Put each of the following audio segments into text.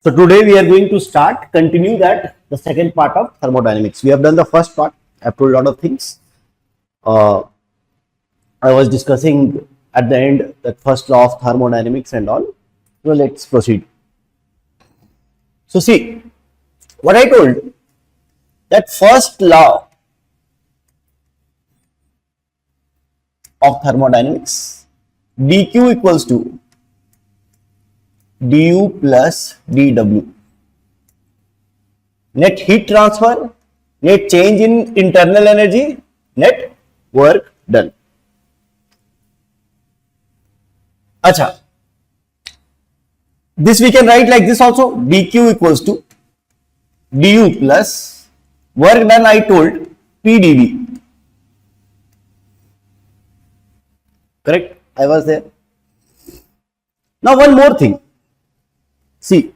So today we are going to continue the second part of thermodynamics. We have done the first part. I've told a lot of things. I was discussing at the end that first law of thermodynamics and all. So let's proceed. So see, what I told, that first law of thermodynamics, dq equals to du plus dw. Net heat transfer, net change in internal energy, net work done. Acha. This we can write like this also, dq equals to du plus work done, I told, pdv. Correct? I was there. Now one more thing. See,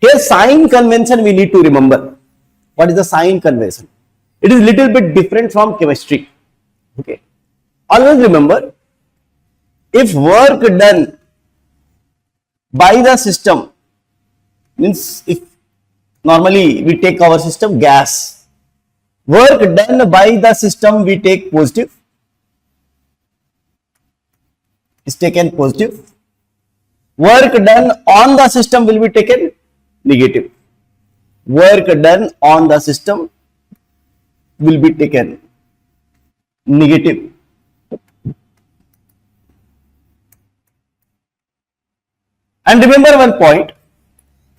here sign convention we need to remember. What is the sign convention? It is little bit different from chemistry. Okay. Always remember, if work done by the system, means if normally we take our system gas, work done by the system we take positive, is taken positive. Work done on the system will be taken negative. Work done on the system will be taken negative. And remember one point,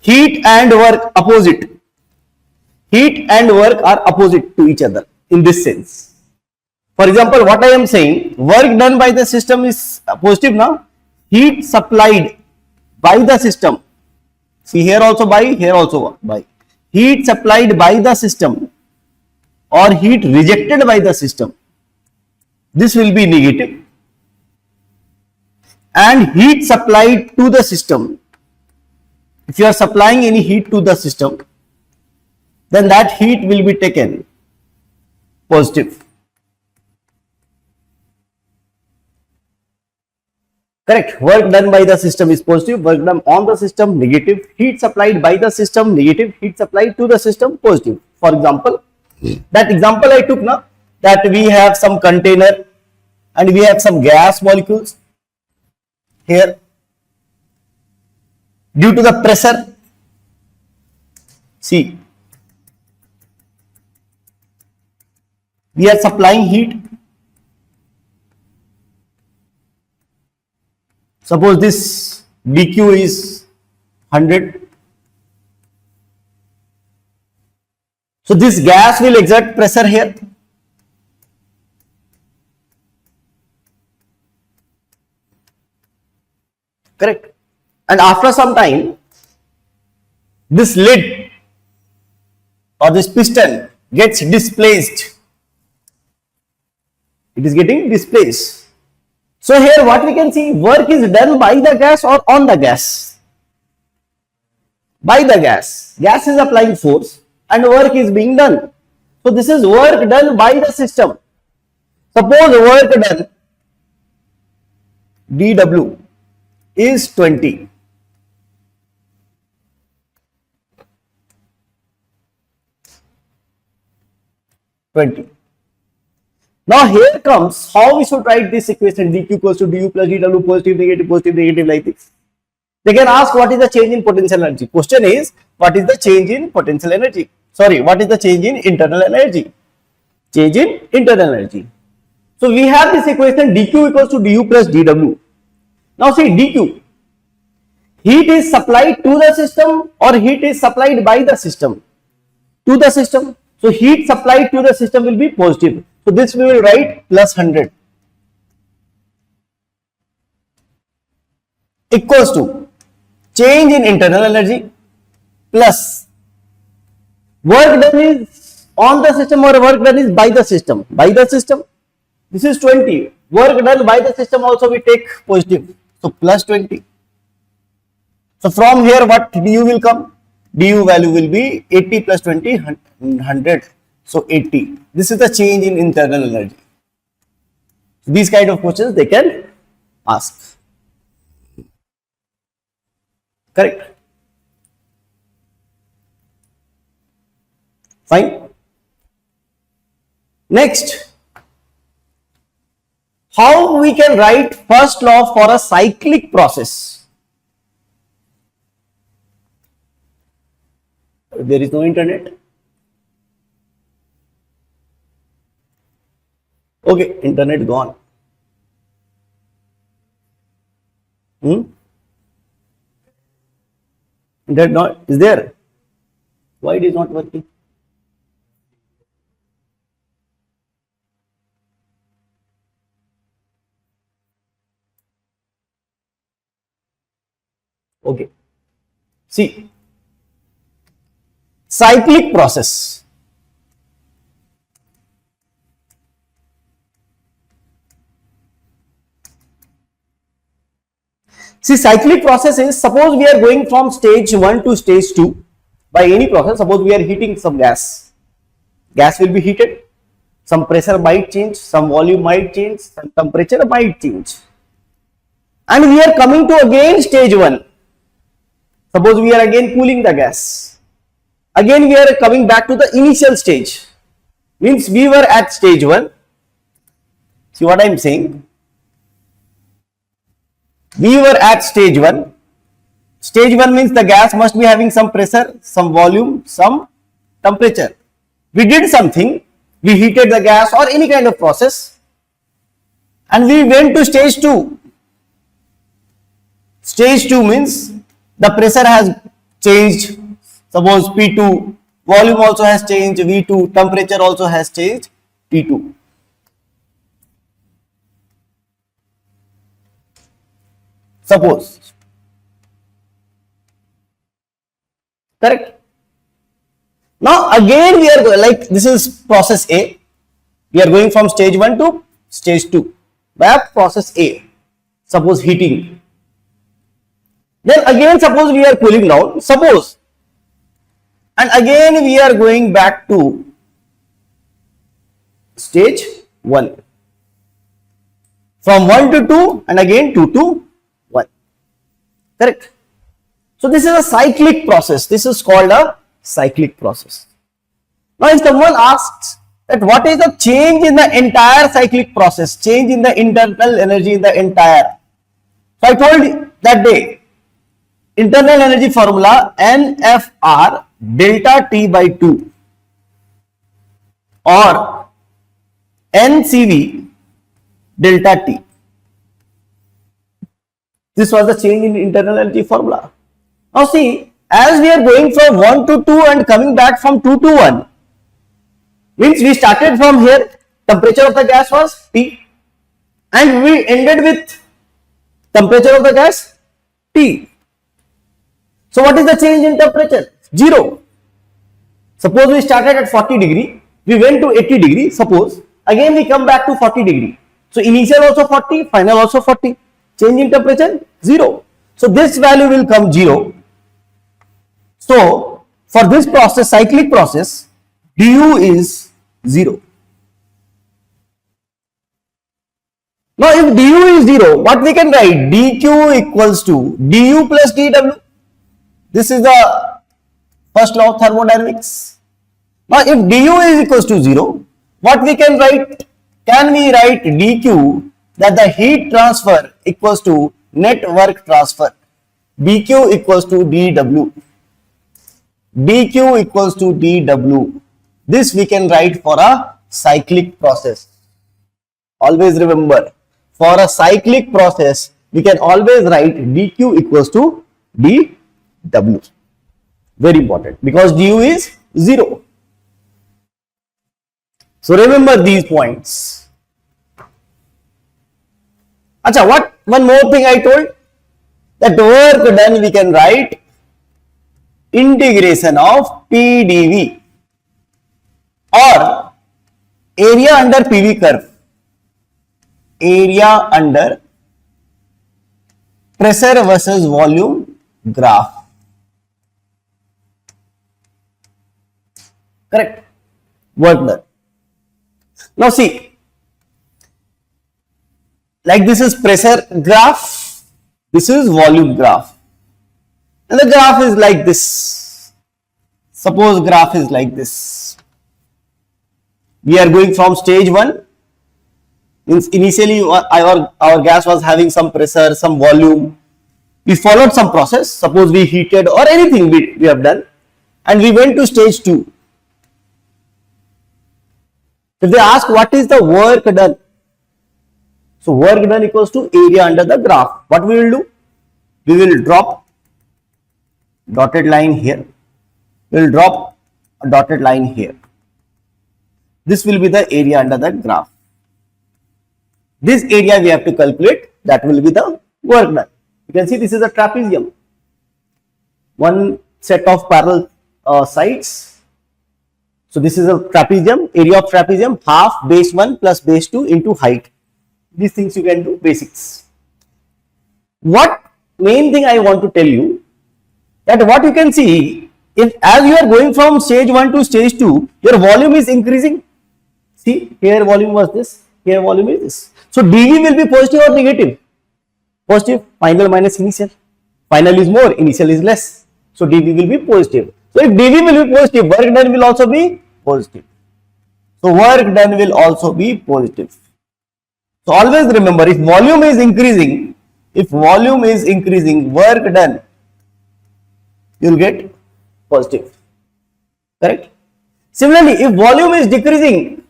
heat and work opposite. Heat and work are opposite to each other in this sense. For example, what I am saying, work done by the system is positive now, heat supplied by the system, see here also by, here also by, heat supplied by the system or heat rejected by the system, this will be negative, and heat supplied to the system, if you are supplying any heat to the system, then that heat will be taken positive. Correct. Work done by the system is positive, work done on the system negative, heat supplied by the system negative, heat supplied to the system positive. For example, that example I took now, that we have some container and we have some gas molecules here. Due to the pressure, see, we are supplying heat. Suppose this dq is 100. So this gas will exert pressure here. Correct. And after some time, this lid or this piston gets displaced. It is getting displaced. So here what we can see, work is done by the gas or on the gas? By the gas. Gas is applying force and work is being done. So this is work done by the system. Suppose work done dW is 20. Now here comes how we should write this equation, dq equals to du plus dw, positive, negative, like this. They can ask what is the change in potential energy. Question is, what is the change in potential energy? Sorry, what is the change in internal energy? Change in internal energy. So we have this equation dq equals to du plus dw. Now see dq, heat is supplied to the system or heat is supplied by the system? To the system. So heat supplied to the system will be positive. So this we will write plus 100 equals to change in internal energy plus work done is on the system or work done is by the system? By the system. This is 20. Work done by the system also we take positive. So plus 20. So from here what du will come? Du value will be 80 plus 20, 100. So 80. This is the change in internal energy. These kind of questions they can ask. Correct. Fine. Next, how we can write first law for a cyclic process? There is no internet. Okay, internet gone. Internet not is there? Why it is not working? Okay. See, cyclic process. See, cyclic process is, suppose we are going from stage 1 to stage 2 by any process. Suppose we are heating some gas. Gas will be heated. Some pressure might change, some volume might change, some temperature might change. And we are coming to again stage 1. Suppose we are again cooling the gas. Again we are coming back to the initial stage. Means we were at stage 1. See what I am saying? We were at stage 1. Stage 1 means the gas must be having some pressure, some volume, some temperature. We did something, we heated the gas or any kind of process, and we went to stage 2. Stage 2 means the pressure has changed. Suppose P2, volume also has changed, V2, temperature also has changed, T2. Suppose. Correct? Now again we are like, this is process A. We are going from stage 1 to stage 2 by process A. Suppose heating. Then again suppose we are cooling down. Suppose. And again we are going back to stage 1. From 1 to 2 and again 2 to 1. Correct? So this is a cyclic process. This is called a cyclic process. Now if someone asks that what is the change in the entire cyclic process, change in the internal energy in the entire. So I told you that day, internal energy formula NFR delta T by 2 or NCV delta T. This was the change in internal energy formula. Now see, as we are going from 1 to 2 and coming back from 2 to 1, means we started from here, temperature of the gas was T and we ended with temperature of the gas T. So what is the change in temperature? 0. Suppose we started at 40 degree, we went to 80 degree, suppose, again we come back to 40 degree. So initial also 40, final also 40. Change in temperature? 0. So this value will come 0. So for this process, cyclic process, du is 0. Now if du is 0, what we can write? dq equals to du plus dw. This is the first law of thermodynamics. Now if du is equals to 0, what we can write? Can we write dq, that the heat transfer equals to net work transfer, dq equals to dw. dq equals to dw. This we can write for a cyclic process. Always remember, for a cyclic process, we can always write dq equals to dw. Very important, because du is 0. So remember these points. Acha, what one more thing I told? That work done we can write integration of PdV or area under PV curve, area under pressure versus volume graph. Correct? Work done. Now see, like this is pressure graph, this is volume graph, And the graph is like this. Suppose graph is like this. We are going from stage 1. Means initially our gas was having some pressure, some volume. We followed some process. Suppose we heated or anything we have done. And we went to stage 2. If they ask what is the work done, so work done equals to area under the graph. What we will do? We will drop dotted line here. We will drop a dotted line here. This will be the area under the graph. This area we have to calculate. That will be the work done. You can see this is a trapezium. One set of parallel sides. So this is a trapezium. Area of trapezium half base 1 plus base 2 into height. These things you can do basics. What main thing I want to tell you, that what you can see, if as you are going from stage 1 to stage 2, your volume is increasing. See, here volume was this, here volume is this. So dV will be positive or negative? Positive. Final minus initial. Final is more, initial is less. So dV will be positive. So if dV will be positive, work done will also be positive. So work done will also be positive. So always remember, if volume is increasing, work done, you will get positive. Correct? Similarly, if volume is decreasing,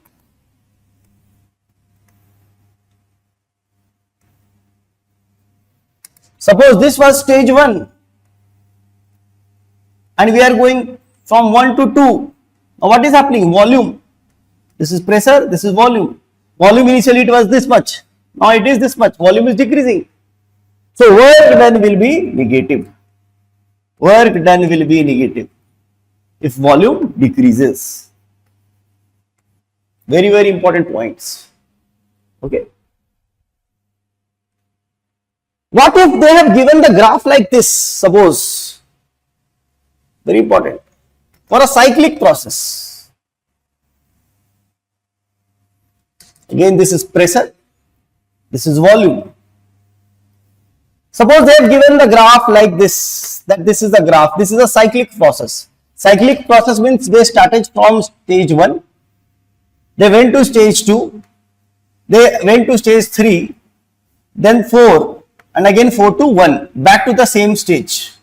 suppose this was stage 1 and we are going from 1 to 2. Now what is happening? Volume. This is pressure, this is volume. Volume initially it was this much. Now it is this much. Volume is decreasing. So work done will be negative. Work done will be negative if volume decreases. Very, very important points. Okay. What if they have given the graph like this? Suppose, very important, for a cyclic process. Again, this is pressure, this is volume. Suppose they have given the graph like this, that this is the graph, this is a cyclic process. Cyclic process means they started from stage 1, they went to stage 2, they went to stage 3, then 4, and again 4 to 1, back to the same stage.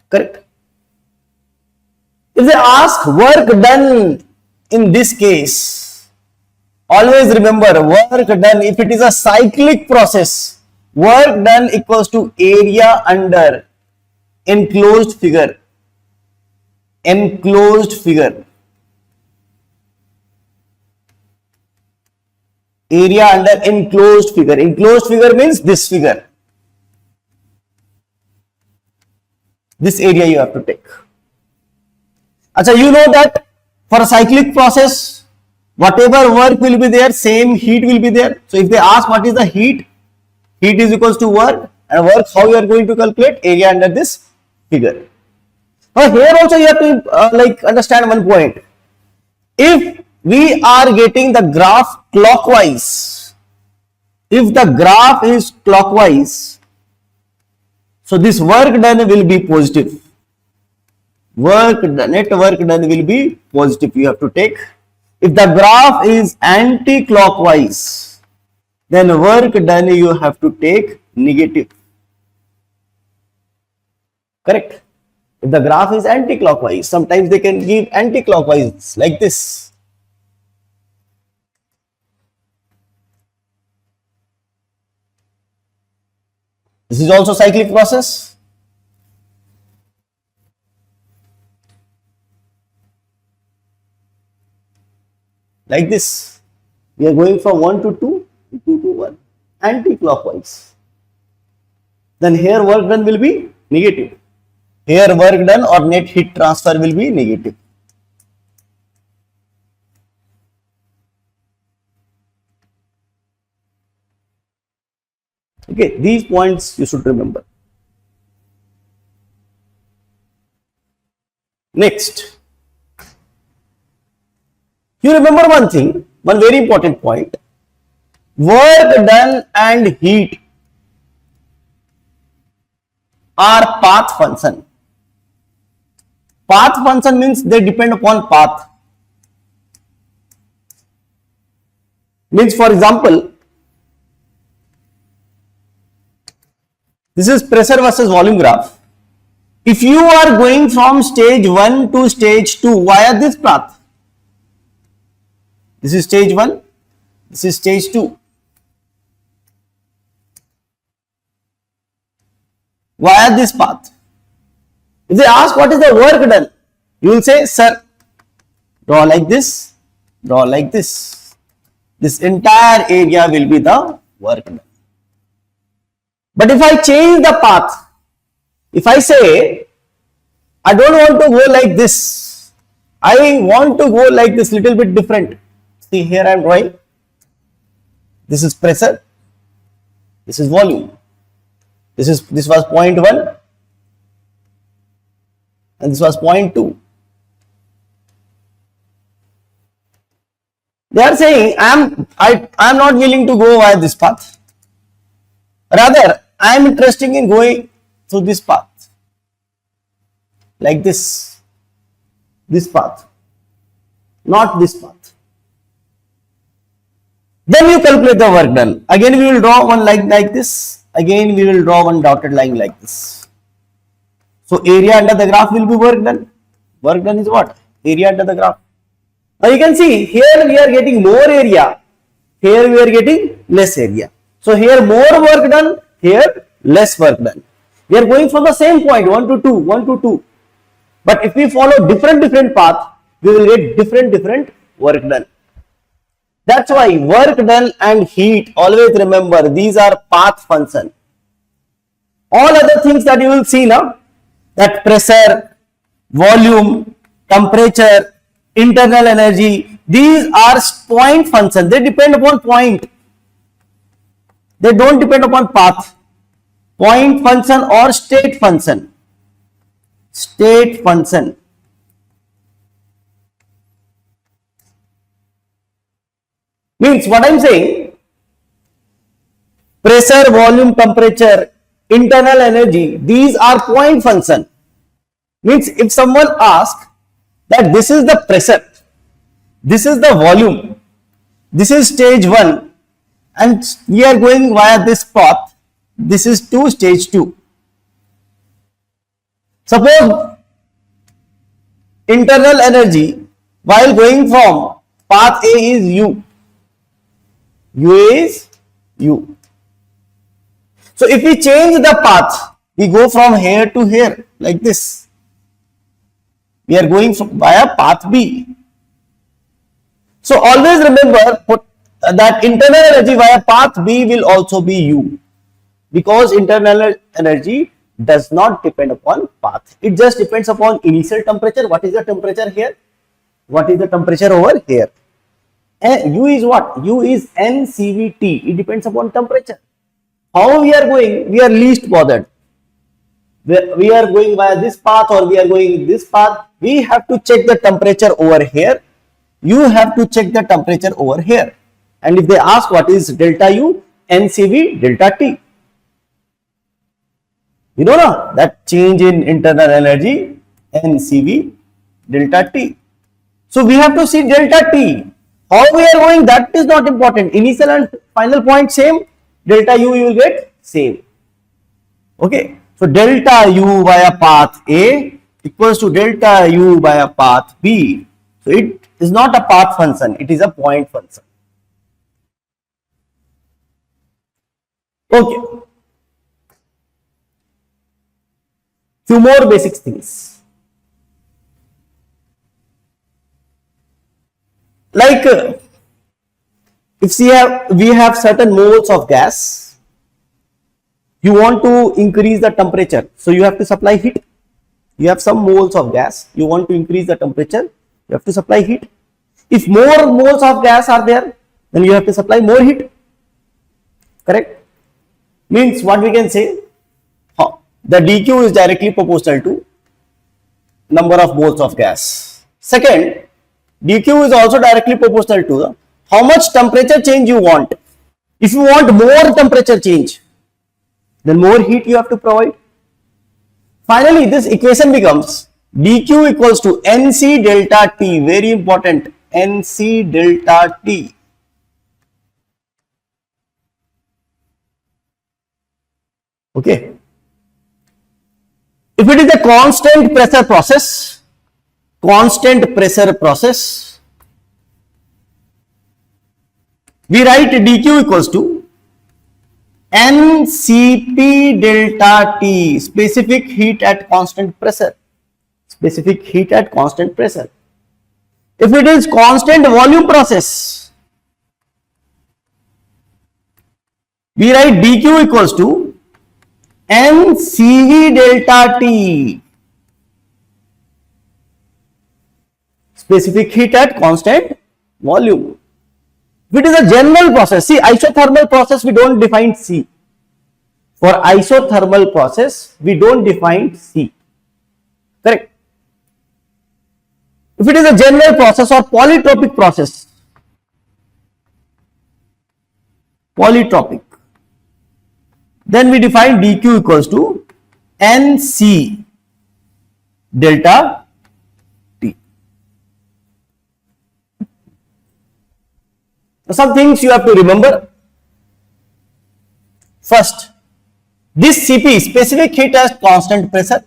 Correct? If they ask work done in this case, always remember work done, if it is a cyclic process, work done equals to area under enclosed figure. Enclosed figure. Area under enclosed figure. Enclosed figure means this figure. This area you have to take. Achha, you know that for a cyclic process, whatever work will be there, same heat will be there. So if they ask what is the heat, heat is equals to work, and work how you are going to calculate? Area under this figure. Now here also you have to understand one point. If we are getting the graph clockwise, if the graph is clockwise, so this work done will be positive. Work done, net work done will be positive. You have to take. If the graph is anti-clockwise, then work done you have to take negative. Correct? If the graph is anti-clockwise, sometimes they can give anti-clockwise like this. This is also cyclic process. Like this. We are going from 1 to 2, 2 to 1, anti-clockwise. Then here work done will be negative. Here work done or net heat transfer will be negative. Okay, these points you should remember. Next, you remember one thing, one very important point. Work done and heat are path function. Path function means they depend upon path. Means, for example, this is pressure versus volume graph. If you are going from stage 1 to stage 2 via this path, this is stage 1, this is stage 2. Via this path. If they ask what is the work done, you will say, sir, draw like this, draw like this. This entire area will be the work done. But if I change the path, if I say, I don't want to go like this, I want to go like this, little bit different. See, here I am drawing. This is pressure, this is volume. This was point 1 and this was point 2. They are saying I am not willing to go via this path. Rather, I am interested in going through this path, like this path, not this path. Then you calculate the work done. Again, we will draw one like this. Again, we will draw one dotted line like this. So, area under the graph will be work done. Work done is what? Area under the graph. Now, you can see here we are getting more area. Here we are getting less area. So, here more work done. Here less work done. We are going from the same point 1 to 2, 1 to 2. But if we follow different path, we will get different work done. That's why work done and heat, always remember, these are path function. All other things that you will see now, that pressure, volume, temperature, internal energy, these are point function. They depend upon point. They don't depend upon path. Point function or state function. State function. Means what I am saying, pressure, volume, temperature, internal energy, these are point function. Means if someone asks that this is the pressure, this is the volume, this is stage 1 and we are going via this path, this is stage 2. Suppose internal energy while going from path A is U. U is U. So if we change the path, we go from here to here like this. We are going via path B. So always remember that internal energy via path B will also be U, because internal energy does not depend upon path. It just depends upon initial temperature. What is the temperature here? What is the temperature over here? U is what? U is NCVT. It depends upon temperature. How we are going? We are least bothered. We are going via this path or we are going this path. We have to check the temperature over here. You have to check the temperature over here. And if they ask what is delta U, NCV delta T. You know now that change in internal energy, NCV delta T. So we have to see delta T. How we are going, that is not important. Initial and final point same, delta U you will get same. Okay. So delta U via path A equals to delta U via path B. So it is not a path function, it is a point function. Okay. Few more basic things. Like if we have certain moles of gas, you want to increase the temperature, so you have to supply heat. You have some moles of gas, you want to increase the temperature, you have to supply heat. If more moles of gas are there, then you have to supply more heat. Correct? Means what we can say, the dQ is directly proportional to number of moles of gas. Second, dQ is also directly proportional to how much temperature change you want. If you want more temperature change, then more heat you have to provide. Finally, this equation becomes dq equals to nc delta t. Very important, nc delta t. Okay. If it is a constant pressure process, we write dq equals to ncp delta t, specific heat at constant pressure. If it is constant volume process, we write dq equals to ncv delta t, specific heat at constant volume. If it is a general process, see, isothermal process we don't define C. For isothermal process we don't define C. Correct? If it is a general process or polytropic process, then we define dq equals to nc delta t. Now, some things you have to remember. First, this Cp, specific heat at constant pressure,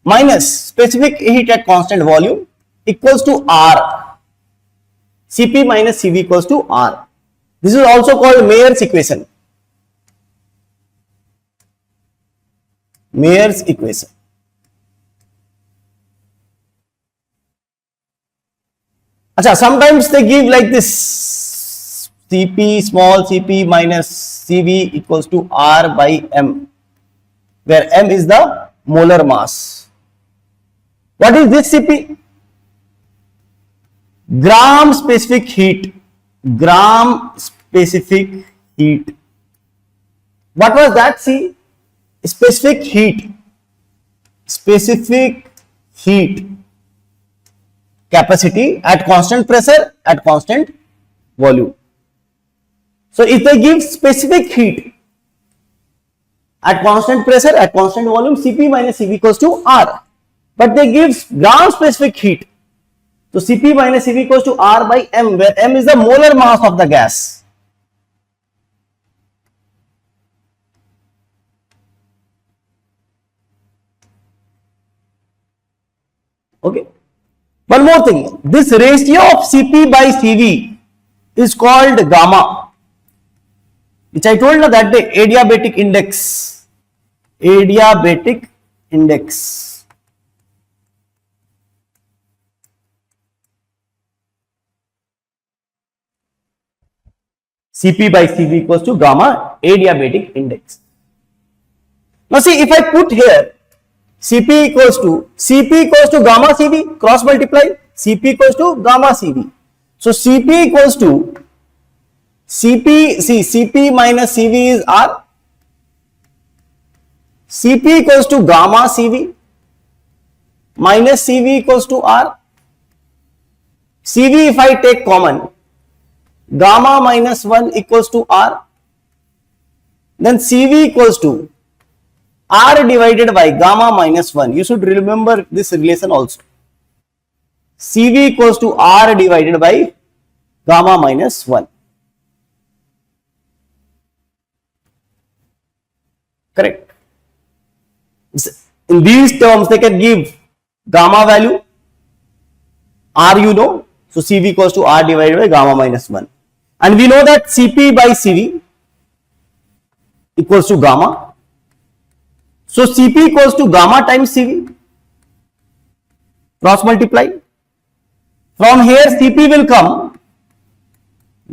minus specific heat at constant volume, equals to R. Cp minus Cv equals to R. This is also called Mayer's equation. Achha, sometimes they give like this: Cp, small cp minus Cv equals to R by M, where M is the molar mass. What is this Cp? Gram specific heat. What was that? C? Specific heat capacity at constant pressure, at constant volume. So if they give specific heat at constant pressure, at constant volume, Cp minus Cv equals to R. But they give gram specific heat. So Cp minus Cv equals to R by M, where M is the molar mass of the gas. Okay. One more thing. This ratio of Cp by Cv is called gamma, which I told you that day, adiabatic index. Cp by Cv equals to gamma, adiabatic index. Now see, if I put here Cp equals to gamma Cv, cross multiply, Cp equals to gamma Cv. So Cp equals to Cp minus Cv is R. Cp equals to gamma Cv minus Cv equals to R. Cv if I take common, gamma minus 1 equals to R. Then Cv equals to R divided by gamma minus 1. You should remember this relation also. Cv equals to R divided by gamma minus 1. Correct. In these terms, they can give gamma value, R you know. So Cv equals to R divided by gamma minus 1. And we know that Cp by Cv equals to gamma. So Cp equals to gamma times Cv, cross multiply. From here Cp will come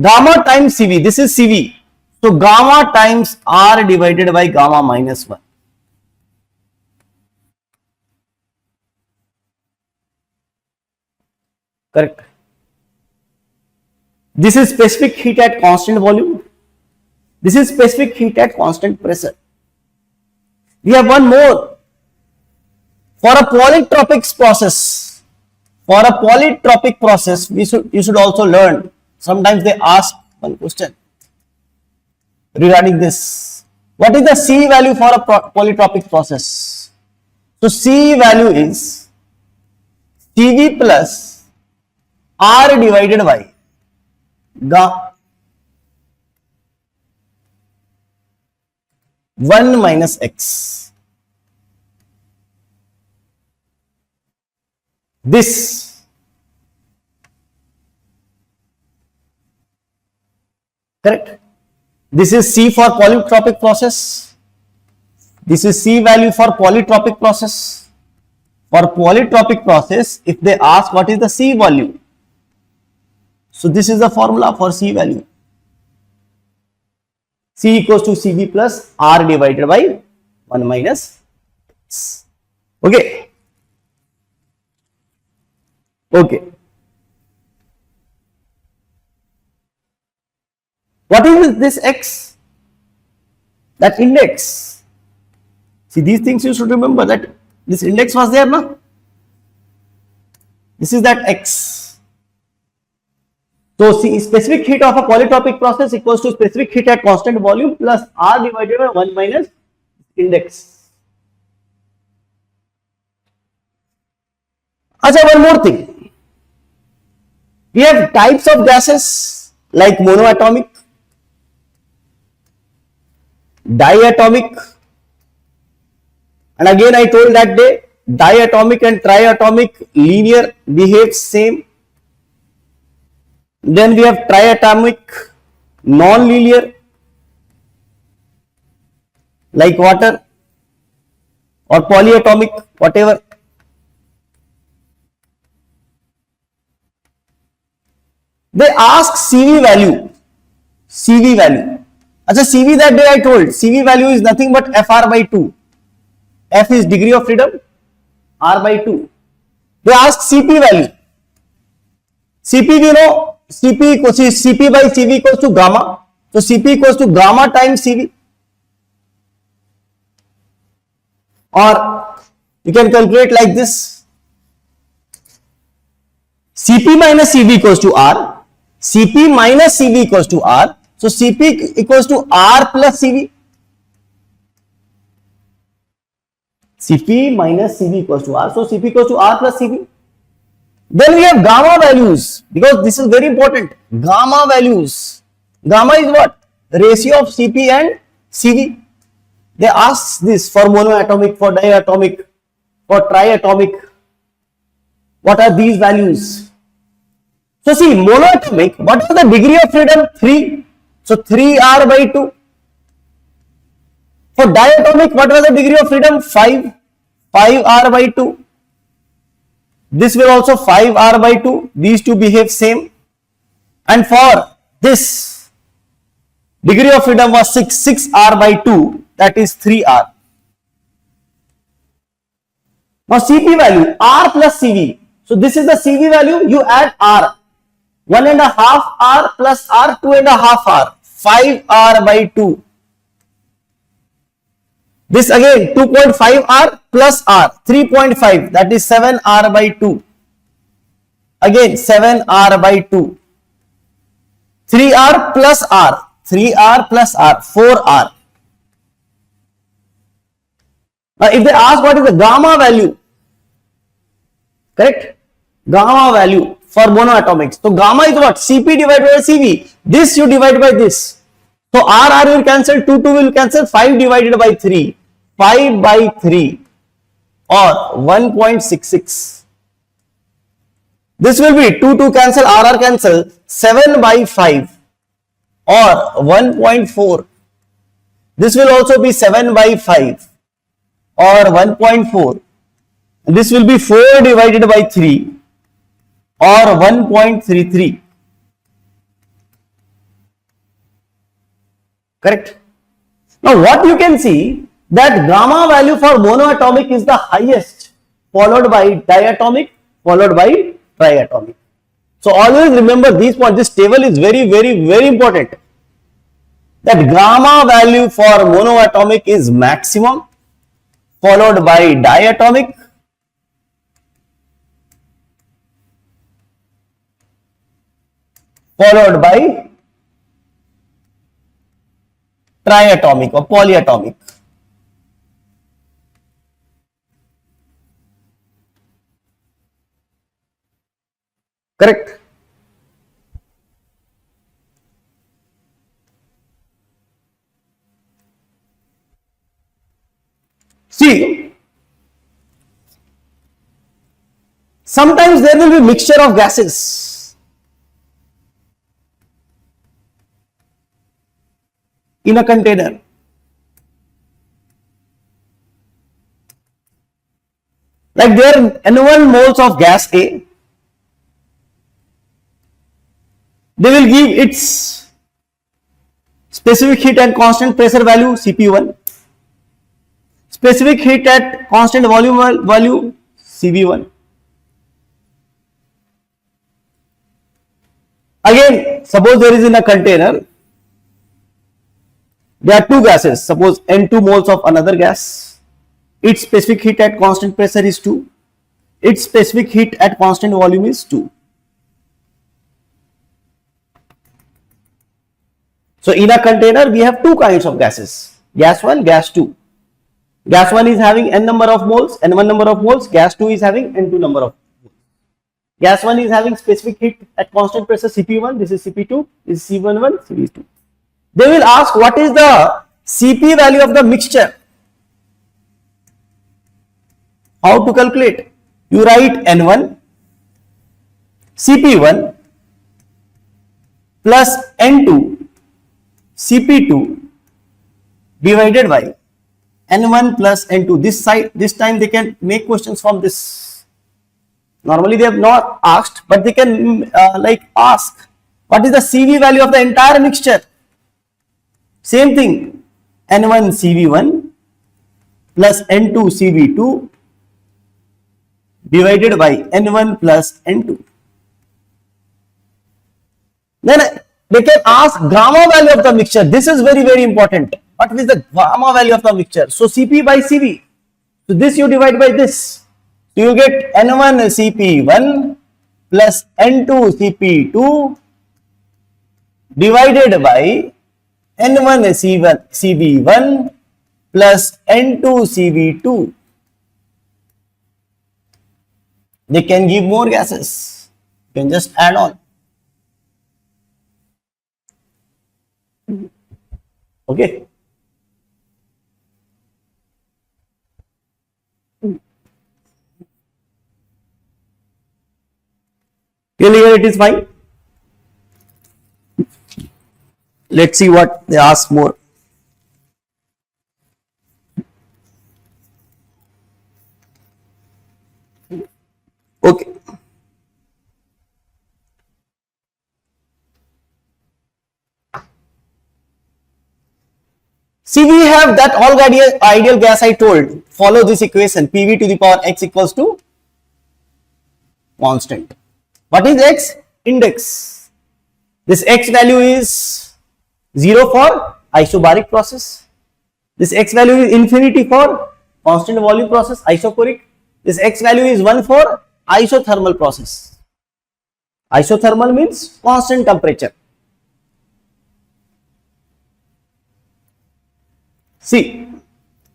gamma times Cv, this is Cv. So gamma times R divided by gamma minus 1. Correct. This is specific heat at constant volume. This is specific heat at constant pressure. We have one more. For a polytropic process, you should also learn. Sometimes they ask one question regarding this. What is the C value for a polytropic process? So C value is CV plus R divided by Ga 1 minus X. This correct. This is C for polytropic process. This is C value for polytropic process. For polytropic process, if they ask what is the C value, so this is the formula for C value. C equals to CV plus R divided by 1 minus X. Okay. Okay. What is this X? That index. See, these things you should remember, that this index was there, no? This is that X. So, see, specific heat of a polytropic process equals to specific heat at constant volume plus R divided by 1 minus index. Achha, one more thing. We have types of gases like monoatomic, diatomic, and again I told that day diatomic and triatomic linear behave same. Then we have triatomic non-linear like water or polyatomic, whatever. They ask CV value. CV value. Achha, CV that day I told, CV value is nothing but FR by 2. F is degree of freedom, R by 2. They ask CP value. CP we know, CP by CV equals to gamma. So CP equals to gamma times CV. Or you can calculate like this. CP minus CV equals to R. CP minus CV equals to R. So CP equals to R plus CV. CP minus CV equals to R. So CP equals to R plus CV. Then we have gamma values, because this is very important. Gamma values. Gamma is what? Ratio of CP and CV. They ask this for monoatomic, for diatomic, for triatomic. What are these values? So see, monoatomic, what is the degree of freedom? 3. So 3R by 2. For diatomic, what was the degree of freedom? 5. 5R by 2. This will also 5R by 2. These two behave same. And for this, degree of freedom was 6. 6R by 2. That is 3R. Now CP value, R plus CV. So this is the CV value. You add R. 1.5 R plus R, 2.5 R. 5R by 2. This again 2.5 R plus R, 3.5, that is 7 R by 2. Again 7 R by 2. 3 R plus R, 3 R plus R, 4 R. Now if they ask what is the gamma value, correct? Gamma value for monoatomics. So gamma is what? CP divided by CV. This you divide by this. So R will cancel, 2 will cancel, 5 divided by 3. 5 by 3 or 1.66. This will be 2 cancel, R cancel, 7 by 5 or 1.4. This will also be 7 by 5 or 1.4. This will be 4 divided by 3 or 1.33. Correct? Now what you can see, that gamma value for monoatomic is the highest, followed by diatomic, followed by triatomic. So always remember these points. This table is very, very, very important. That gamma value for monoatomic is maximum, followed by diatomic, followed by triatomic or polyatomic. Correct? See, sometimes there will be mixture of gases in a container. Like there are N1 moles of gas A, they will give its specific heat and constant pressure value Cp1, specific heat at constant volume value Cv1. Again, suppose there is in a container, there are two gases, suppose N2 moles of another gas, its specific heat at constant pressure is 2, its specific heat at constant volume is 2. So in a container we have two kinds of gases, gas 1, gas 2. Gas 1 is having n number of moles, n1 number of moles, gas 2 is having n2 number of moles. Gas 1 is having specific heat at constant pressure Cp1, this is Cp2, this is C11, Cv2. They will ask what is the Cp value of the mixture. How to calculate? You write N1 Cp1 plus N2 Cp2 divided by N1 plus N2. This time they can make questions from this. Normally they have not asked, but they can ask what is the Cv value of the entire mixture. Same thing, N1 Cv1 plus N2 Cv2 divided by N1 plus N2. Then they can ask gamma value of the mixture. This is very, very important. What is the gamma value of the mixture? So Cp by Cv. So this you divide by this. So you get N1 Cp1 plus N2 Cp2 divided by N1 Cv1 plus N2 Cv2. They can give more gases. You can just add on. Okay. Really, here it is fine. Let's see what they ask more. Okay. See, we have that all ideal gas I told. Follow this equation. PV to the power x equals to constant. What is x? Index. This x value is 0 for isobaric process. This x value is infinity for constant volume process, isochoric. This x value is 1 for isothermal process. Isothermal means constant temperature. See,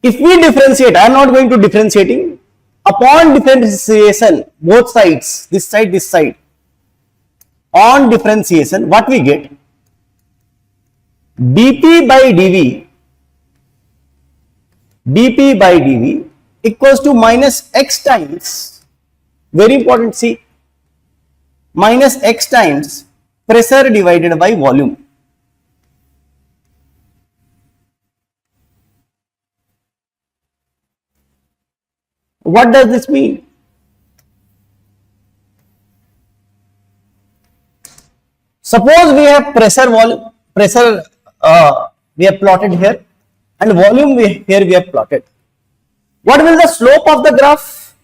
if we differentiate, I am not going to differentiating. Upon differentiation, both sides, this side, on differentiation, what we get? dP by dV equals to minus x times, very important, see, minus x times pressure divided by volume. What does this mean? Suppose we have pressure we have plotted here and volume here we have plotted. What will the slope of the graph?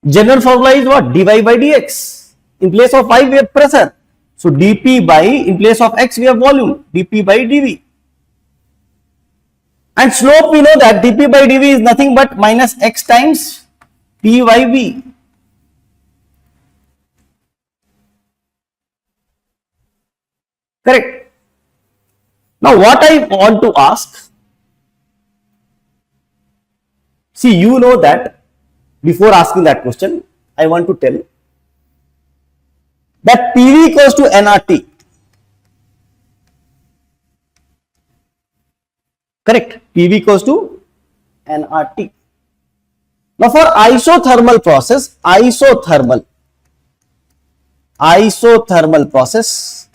General formula is what? dy by dx. In place of y we have pressure. So dP by, in place of x we have volume, dP by dV. And slope we know that dP by dV is nothing but minus x times P by V. Correct. Now what I want to ask, see, you know that before asking that question, I want to tell that PV equals to nRT. Correct. PV equals to nRT. Now for isothermal process, isothermal process,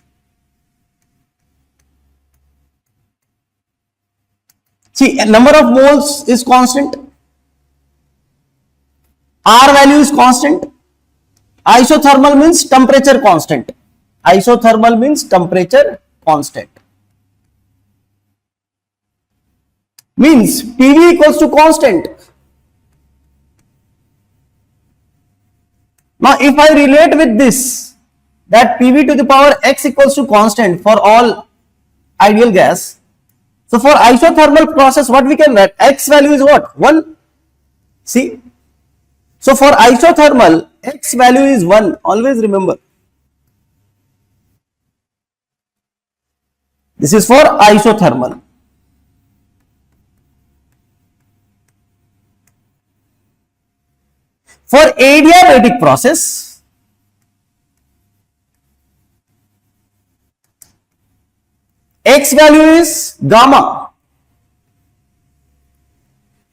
see, a number of moles is constant, R value is constant. Isothermal means temperature constant. Isothermal means temperature constant. Means PV equals to constant. Now if I relate with this, that PV to the power x equals to constant for all ideal gas. So for isothermal process, what we can write? X value is what? 1. See? So for isothermal, x value is 1. Always remember. This is for isothermal. For adiabatic process, x value is gamma.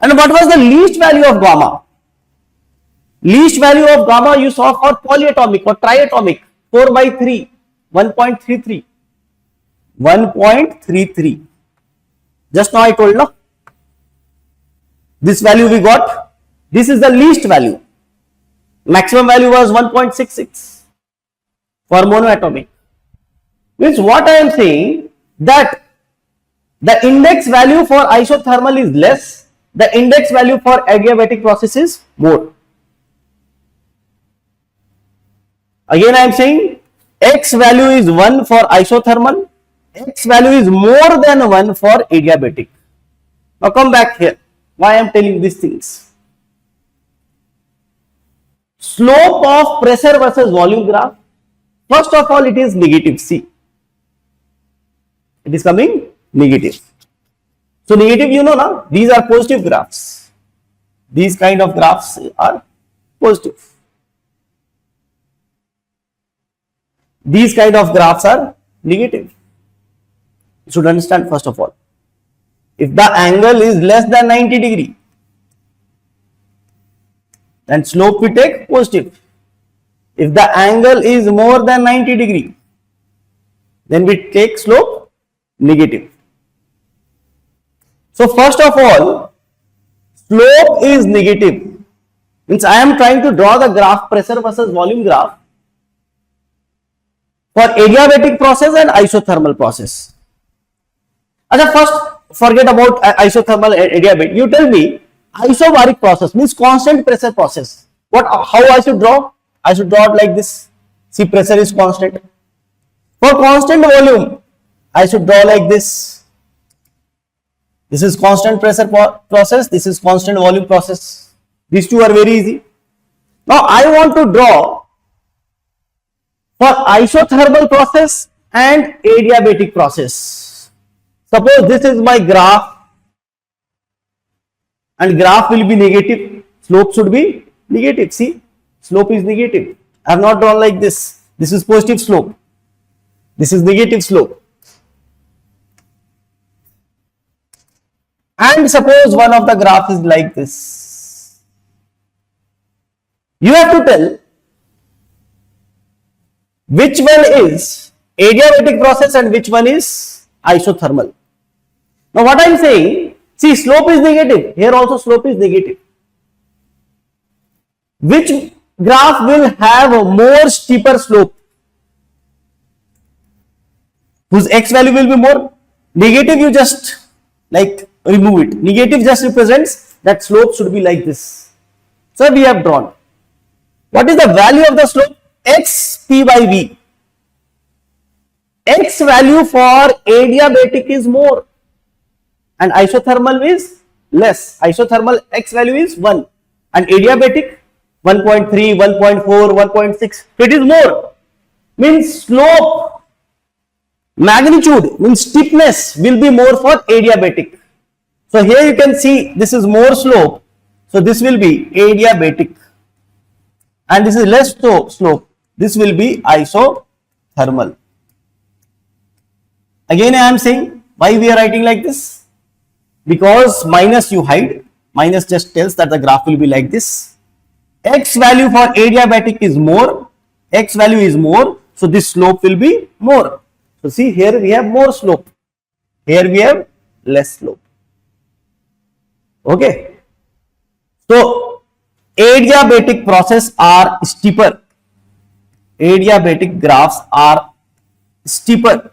And what was the least value of gamma? Least value of gamma you saw for polyatomic or triatomic, 4 by 3, 1.33. 1.33. Just now I told, no? This value we got. This is the least value. Maximum value was 1.66 for monoatomic. Means what I am saying, that the index value for isothermal is less, the index value for adiabatic process is more. Again I am saying x value is 1 for isothermal, x value is more than 1 for adiabatic. Now come back here. Why I am telling these things? Slope of pressure versus volume graph. First of all, it is negative. See, it is coming negative. So negative, you know now, these are positive graphs. These kind of graphs are positive. These kind of graphs are negative. You should understand first of all. If the angle is less than 90 degree, then slope we take positive. If the angle is more than 90 degree, then we take slope negative. So first of all, slope is negative. Means I am trying to draw the graph, pressure versus volume graph, for adiabatic process and isothermal process. First, forget about isothermal and adiabatic. You tell me, isobaric process means constant pressure process. How I should draw? I should draw it like this. See, pressure is constant. For constant volume, I should draw like this. This is constant pressure process. This is constant volume process. These two are very easy. Now I want to draw for isothermal process and adiabatic process. Suppose this is my graph, and graph will be negative. Slope should be negative. See, slope is negative. I have not drawn like this. This is positive slope. This is negative slope. And suppose one of the graph is like this. You have to tell which one is adiabatic process and which one is isothermal. Now what I am saying, see, slope is negative. Here also slope is negative. Which graph will have a more steeper slope? Whose x value will be more? Negative, you just like remove it. Negative just represents that slope should be like this. So we have drawn. What is the value of the slope? X P by V. X value for adiabatic is more and isothermal is less. Isothermal x value is 1 and adiabatic 1.3, 1.4, 1.6. So it is more. Means slope magnitude, means steepness will be more for adiabatic. So here you can see this is more slope. So this will be adiabatic, and this is less slope. This will be isothermal. Again, I am saying why we are writing like this, because minus you hide. Minus just tells that the graph will be like this. X value for adiabatic is more. X value is more. So this slope will be more. So see, here we have more slope. Here we have less slope. Okay. So adiabatic process are steeper. Adiabatic graphs are steeper.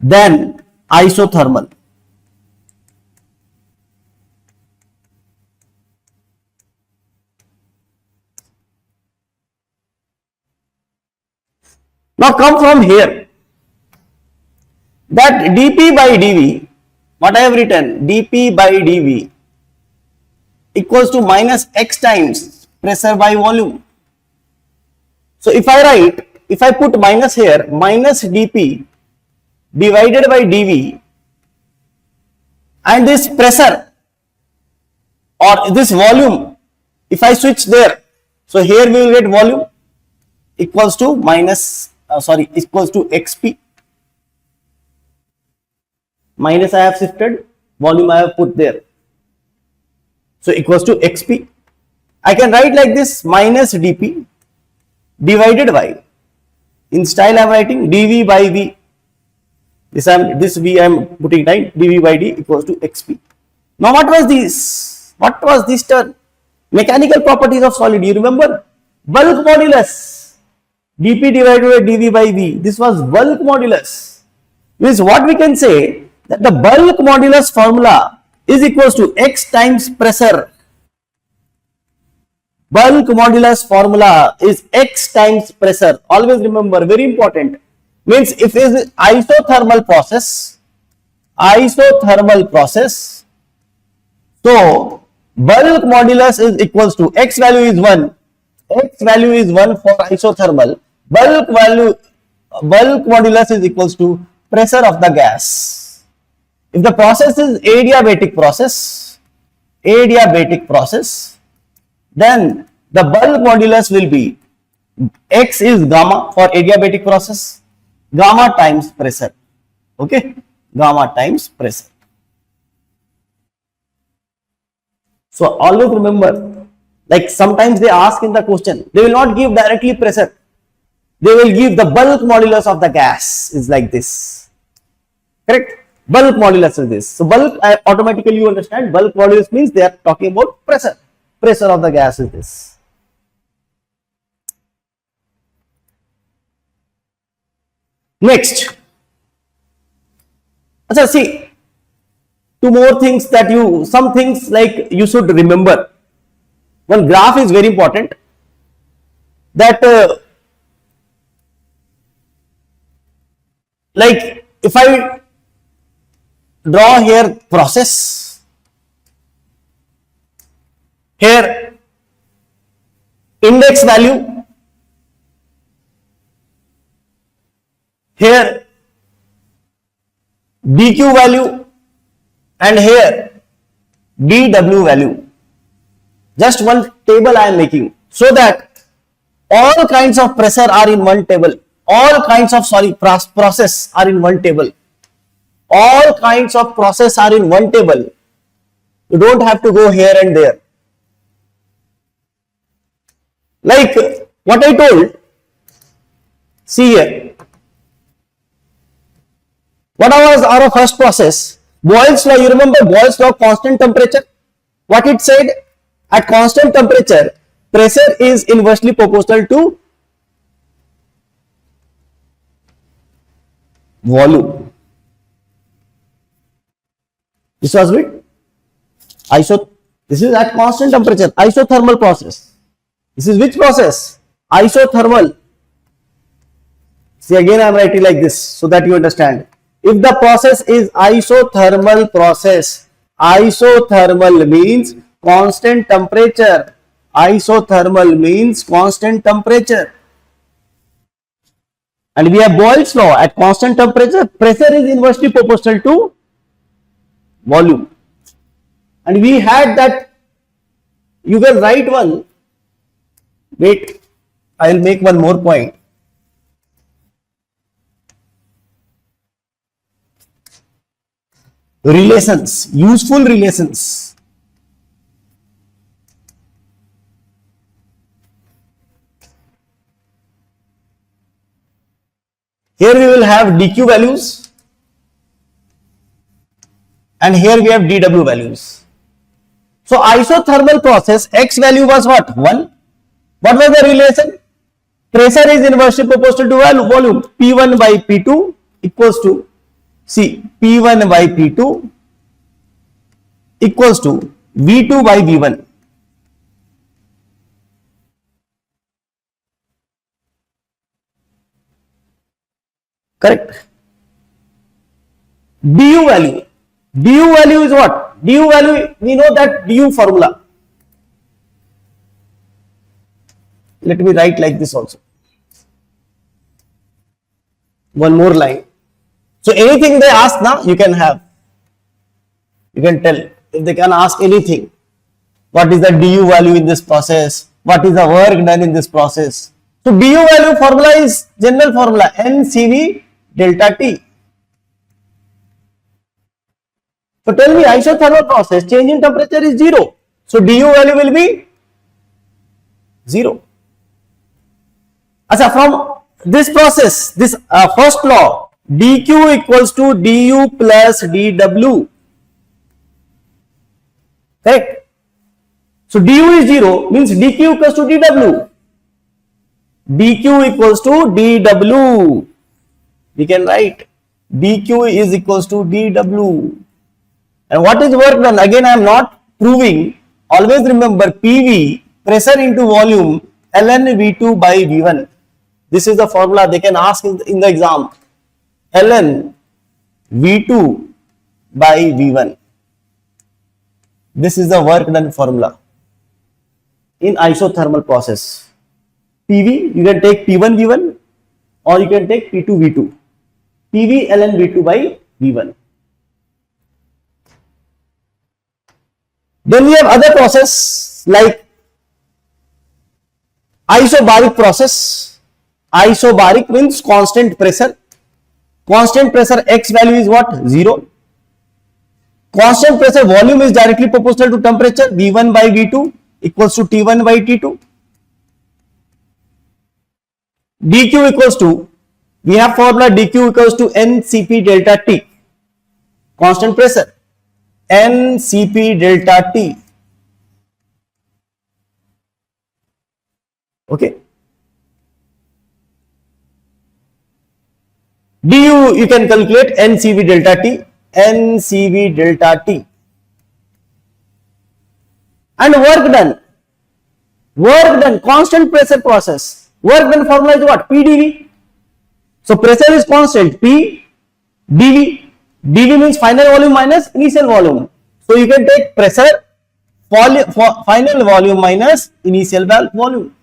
Than isothermal. Now come from here, that dP by dV, what I have written, dP by dV equals to minus x times pressure by volume. So if I put minus here, minus dP divided by dV, and this pressure or this volume, if I switch there, so here we will get volume equals to equals to xp. Minus I have shifted, volume I have put there, so equals to xp. I can write like this, minus dP divided by, in style I am writing dV by V. This V I am putting down, dV by d equals to xp. Now what was this? What was this term? Mechanical properties of solid. You remember? Bulk modulus. dP divided by dV by V. This was bulk modulus. Means what we can say, that the bulk modulus formula is equals to x times pressure. Bulk modulus formula is x times pressure. Always remember, very important. Means if it is isothermal process, so bulk modulus is equals to x value is 1. X value is 1 for isothermal. Bulk modulus is equals to pressure of the gas. If the process is adiabatic process, then the bulk modulus will be, x is gamma for adiabatic process, gamma times pressure. Okay, gamma times pressure. So always remember, like sometimes they ask in the question, they will not give directly pressure, they will give the bulk modulus of the gas is like this. Correct? Bulk modulus is this. So bulk, automatically you understand, bulk modulus means they are talking about pressure. Pressure of the gas is this. Next, see, two more things that some things like you should remember. One graph is very important, that like if I draw here process, here index value, here dq value, and here dw value. Just one table I am making, so that all kinds of pressure are in one table, all kinds of process are in one table. All kinds of process are in one table. You don't have to go here and there. Like what I told, see here. What was our first process? Boyle's law, you remember Boyle's law, constant temperature? What it said? At constant temperature, pressure is inversely proportional to volume. This was with this is at constant temperature, isothermal process. This is which process? Isothermal. See, again I am writing like this so that you understand. If the process is isothermal process, isothermal means constant temperature. Isothermal means constant temperature. And we have Boyle's law. At constant temperature, pressure is inversely proportional to volume. And we had that, you can write one, wait, I will make one more point. Relations, useful relations. Here we will have dq values and here we have dw values. So isothermal process, x value was what? 1. What was the relation? Pressure is inversely proportional to volume. P1 by P2 equals to, see, P1 by P2 equals to V2 by V1. Correct? du value. Du value is what? Du value, we know that du formula. Let me write like this also. One more line. So anything they ask now, you can have. You can tell. If they can ask anything. What is the du value in this process? What is the work done in this process? So du value formula is general formula NCV delta T. So tell me, isothermal process, change in temperature is 0. So du value will be 0. Achha, from this process, this first law, dq equals to du plus dw. Correct? So du is 0, means dq equals to dw. dq equals to dw. We can write dq is equals to dw. And what is work done? Again, I am not proving. Always remember PV, pressure into volume, ln V2 by V1. This is the formula they can ask in the exam. ln V2 by V1. This is the work done formula in isothermal process. PV, you can take P1 V1 or you can take P2 V2. PV ln V2 by V1. Then we have other process like isobaric process. Isobaric means constant pressure. Constant pressure X value is what? 0. Constant pressure volume is directly proportional to temperature. V1 by V2 equals to T1 by T2. dq equals to, we have formula dq equals to NCP delta T. Constant pressure. NCP delta T. Okay. du you can calculate NCV delta T. NCV delta T. And work done. Work done. Constant pressure process. Work done formula is what? PdV. So pressure is constant. P dV. dV means final volume minus initial volume. So you can take pressure, final volume minus initial volume.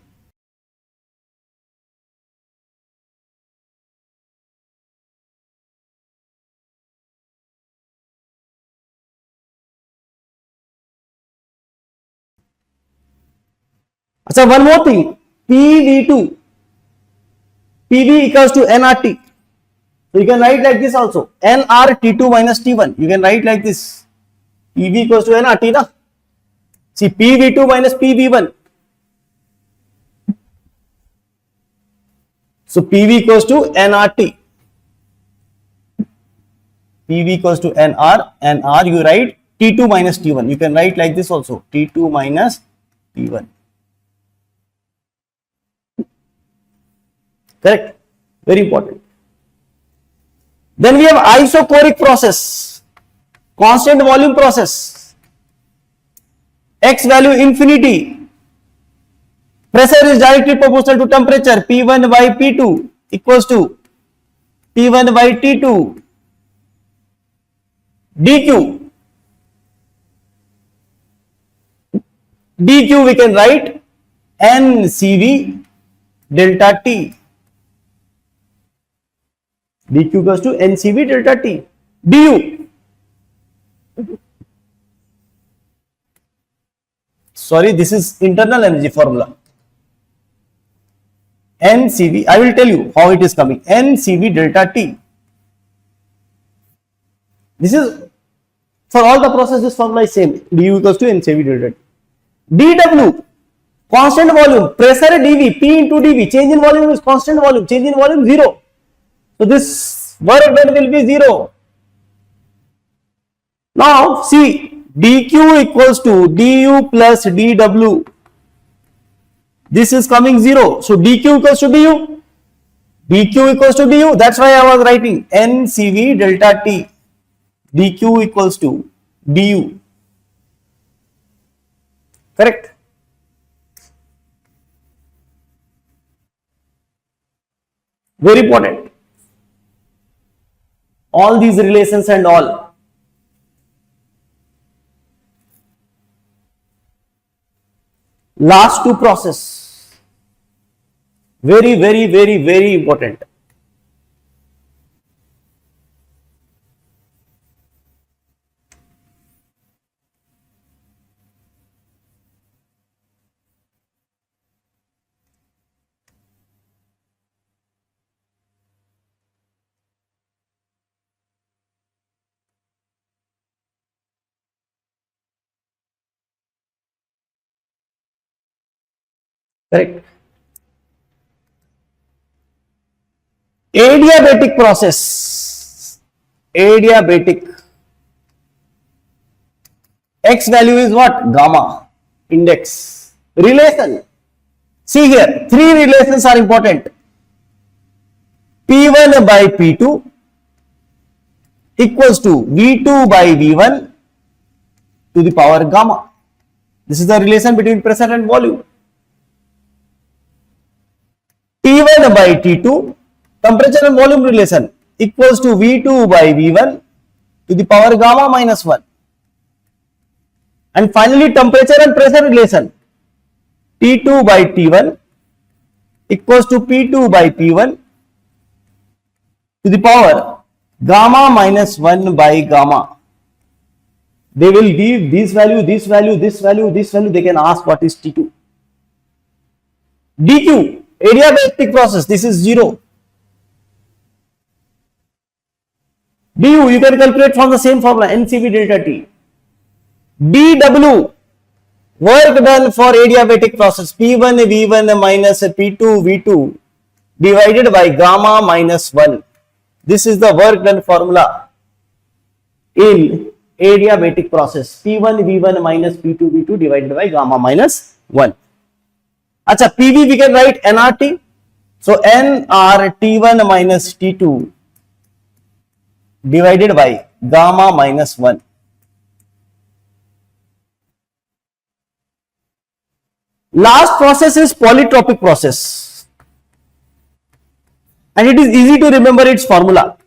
So one more thing, PV2, PV equals to nRT. So you can write like this also, nRT2 minus T1. You can write like this, PV equals to nRT. Na? See, PV2 minus PV1. So PV equals to nRT. PV equals to nR, you write T2 minus T1. You can write like this also, T2 minus T1. Correct? Very important. Then we have isochoric process, constant volume process, X value infinity, pressure is directly proportional to temperature, P1 by P2 equals to T1 by T2, dq, dq we can write NCV delta T. dq equals to ncv delta t. Du, sorry, this is internal energy formula. ncv, I will tell you how it is coming. ncv delta t. This is for all the process, this formula is same. du equals to ncv delta t. dw, constant volume, pressure dv, p into dv, change in volume is constant volume, change in volume 0. So this work done will be 0. Now see, dq equals to du plus dw. This is coming 0. So dq equals to du. dq equals to du. That's why I was writing ncv delta t. dq equals to du. Correct? Very important. All these relations and all. Last two process. Very, very, very, very important. Correct? Adiabatic process. Adiabatic. X value is what? Gamma. Index. Relation. See here, three relations are important. P1 by P2 equals to V2 by V1 to the power gamma. This is the relation between pressure and volume. T1 by T2, temperature and volume relation, equals to V2 by V1 to the power gamma minus 1. And finally, temperature and pressure relation, T2 by T1 equals to P2 by P1 to the power gamma minus 1 by gamma. They will give this value, this value, this value, this value. They can ask what is T2. dq, adiabatic process, this is 0. du, you can calculate from the same formula, ncv delta t. dw, work done for adiabatic process, P1 V1 minus P2 V2 divided by gamma minus 1. This is the work done formula in adiabatic process, P1 V1 minus P2 V2 divided by gamma minus 1. Acha, PV we can write nRT. So nRT1 minus T2 divided by gamma minus 1. Last process is polytropic process, and it is easy to remember its formula.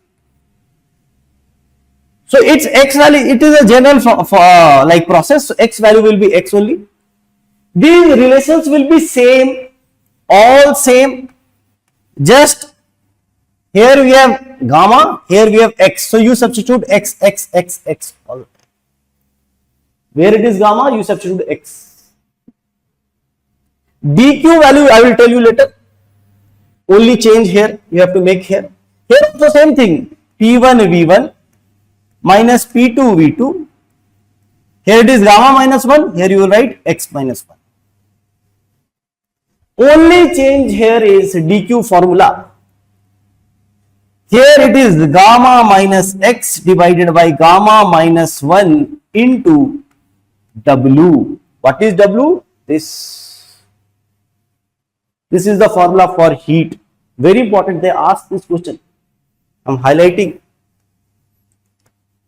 So its x value, it is a general like process, so x value will be x only. These relations will be same, all same. Just here we have gamma, here we have x. So you substitute x. Where it is gamma, you substitute x. dq value I will tell you later. Only change here, you have to make here. Here also same thing. P1 V1 minus P2 V2. Here it is gamma minus 1. Here you will write x minus 1. Only change here is dq formula. Here it is gamma minus x divided by gamma minus 1 into W. What is W? This is the formula for heat. Very important, they ask this question. I am highlighting.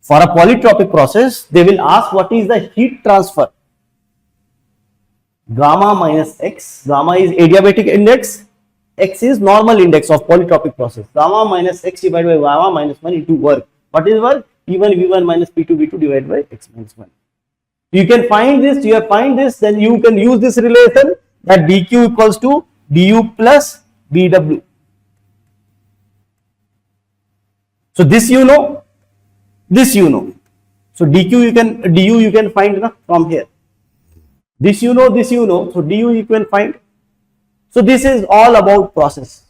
For a polytropic process, they will ask what is the heat transfer. Gamma minus x. Gamma is adiabatic index. X is normal index of polytropic process. Gamma minus x divided by gamma minus 1 into work. What is work? P1 V1 minus P2 V2 divided by x minus 1. You can find this, then you can use this relation that dq equals to du plus dw. So this you know, this you know. So du you can find na, from here. This you know, this you know. So du you can find. So this is all about process.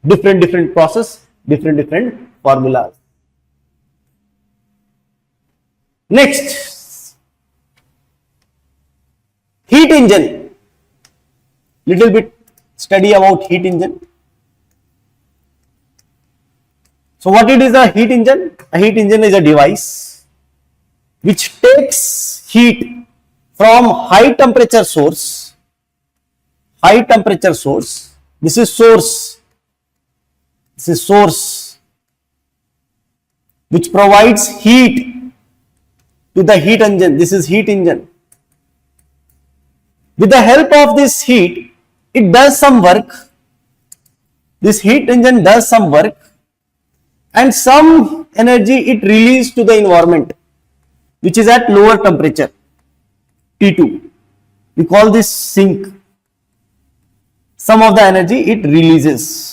Different process, different formulas. Next, heat engine. Little bit study about heat engine. So what it is a heat engine? A heat engine is a device which takes heat from high temperature source. High temperature source. This is source. This is source which provides heat to the heat engine. This is heat engine. With the help of this heat, it does some work. This heat engine does some work and some energy it releases to the environment, which is at lower temperature, T2. We call this sink. Some of the energy it releases.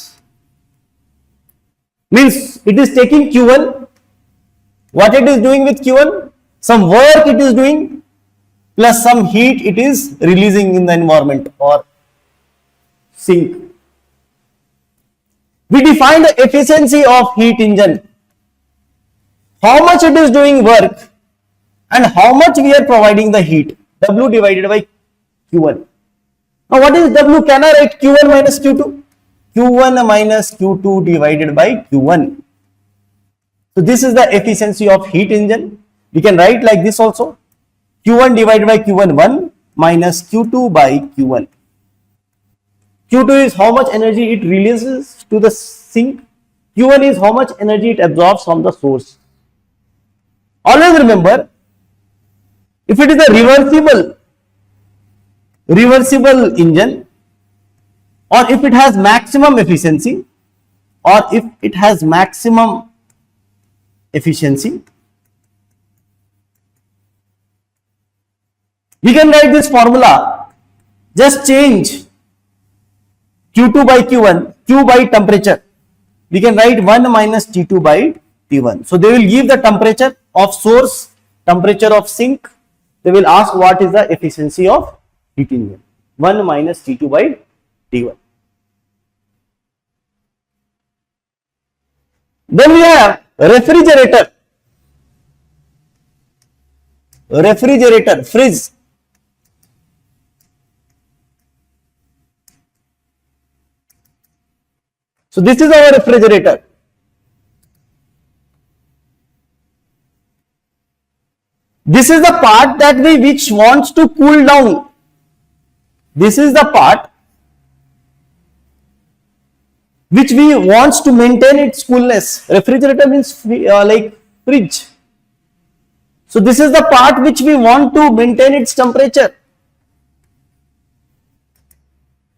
Means it is taking Q1. What it is doing with Q1? Some work it is doing plus some heat it is releasing in the environment or sink. We define the efficiency of heat engine. How much it is doing work and how much we are providing the heat. W divided by Q1. Now what is W? Can I write Q1 minus Q2? Q1 minus Q2 divided by Q1. So this is the efficiency of heat engine. We can write like this also. Q1 divided by Q1 1 minus Q2 by Q1. Q2 is how much energy it releases to the sink. Q1 is how much energy it absorbs from the source. Always remember, if it is a reversible engine, or if it has maximum efficiency, we can write this formula. Just change Q2 by Q1, Q by temperature. We can write 1 minus T2 by T1. So they will give the temperature of source, temperature of sink. They will ask what is the efficiency of heat engine. 1 minus T2 by T1. Then we have refrigerator. Fridge. So this is our refrigerator. This is the part that which wants to cool down. This is the part which we wants to maintain its coolness. Refrigerator means like fridge. So this is the part which we want to maintain its temperature.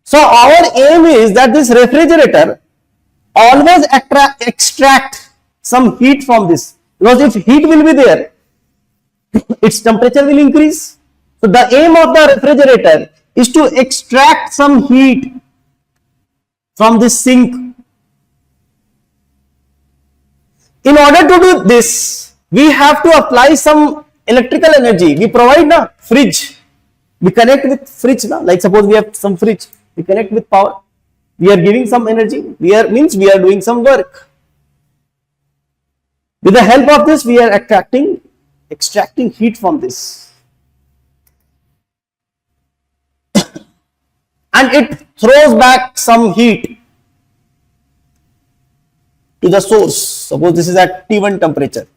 So our aim is that this refrigerator always extract some heat from this, because if heat will be there, its temperature will increase. So the aim of the refrigerator is to extract some heat from this sink. In order to do this, we have to apply some electrical energy. We provide na fridge. We connect with fridge na. Like suppose we have some fridge. We connect with power. We are giving some energy. We are doing some work. With the help of this, we are extracting heat from this. And it throws back some heat to the source. Suppose this is at T1 temperature.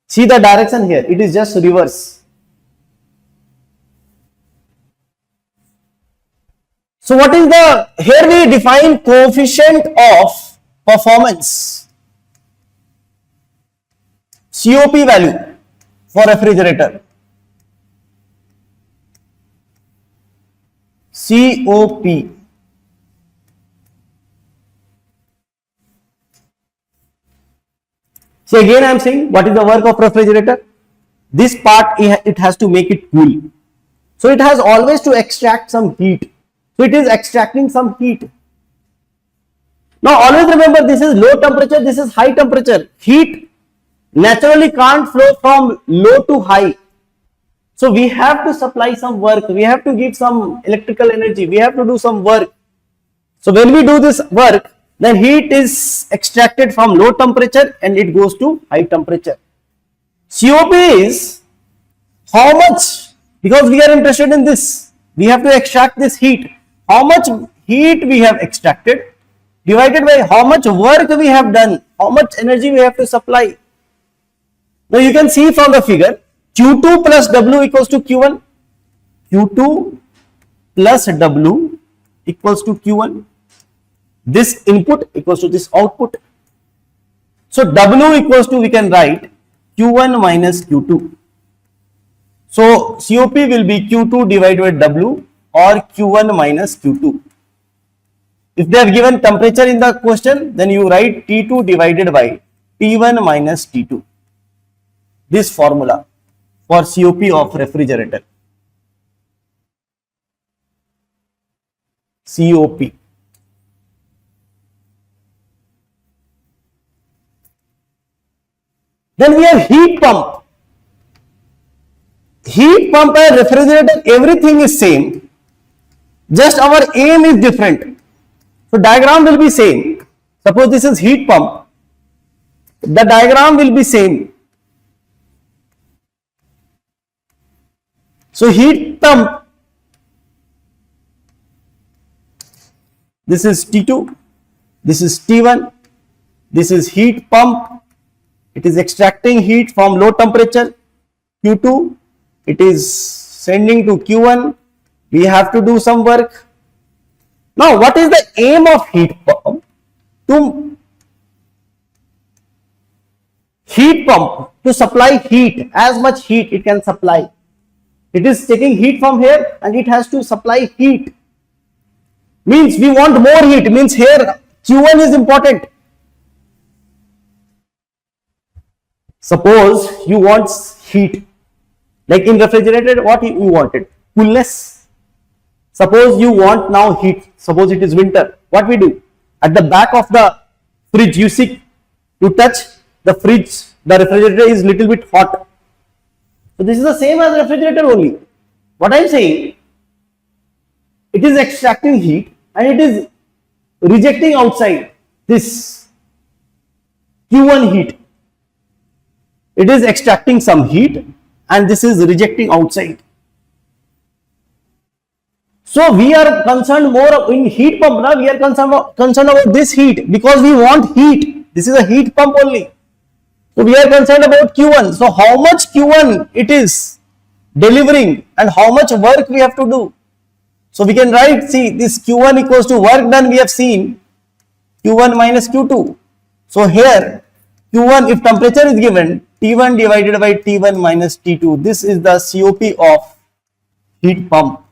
See the direction here. It is just reverse. So what is here we define coefficient of performance, COP value for refrigerator. COP. So again I am saying, what is the work of refrigerator? This part it has to make it cool. So it has always to extract some heat. So it is extracting some heat. Now always remember, this is low temperature, this is high temperature. Heat naturally can't flow from low to high. So we have to supply some work, we have to give some electrical energy, we have to do some work. So when we do this work, then heat is extracted from low temperature and it goes to high temperature. COP is how much, because we are interested in this, we have to extract this heat. How much heat we have extracted divided by how much work we have done, how much energy we have to supply. Now you can see from the figure, Q2 plus W equals to Q1. Q2 plus W equals to Q1. This input equals to this output. So W equals to, we can write Q1 minus Q2. So COP will be Q2 divided by W or Q1 minus Q2. If they have given temperature in the question, then you write T2 divided by T1 minus T2. This formula for COP of refrigerator. COP. Then we have heat pump. Heat pump and refrigerator, everything is same. Just our aim is different. So diagram will be same. Suppose this is heat pump. The diagram will be same. So heat pump, this is T2, this is T1, this is heat pump. It is extracting heat from low temperature, Q2. It is sending to Q1. We have to do some work. Now, what is the aim of heat pump? To heat pump, to supply heat, as much heat it can supply. It is taking heat from here and it has to supply heat. Means we want more heat, means here Q1 is important. Suppose you want heat, like in refrigerator, what you wanted? Coolness. Suppose you want now heat, suppose it is winter, what we do? At the back of the fridge you seek to touch the fridge, the refrigerator is little bit hot. So this is the same as refrigerator only. What I am saying, it is extracting heat and it is rejecting outside this Q1 heat. It is extracting some heat and this is rejecting outside. So we are concerned more in heat pump. Now we are concerned about this heat because we want heat. This is a heat pump only. So we are concerned about Q1. So how much Q1 it is delivering and how much work we have to do. So we can write, see, this Q1 equals to work done, we have seen Q1 minus Q2. So here Q1, if temperature is given, T1 divided by T1 minus T2. This is the COP of heat pump.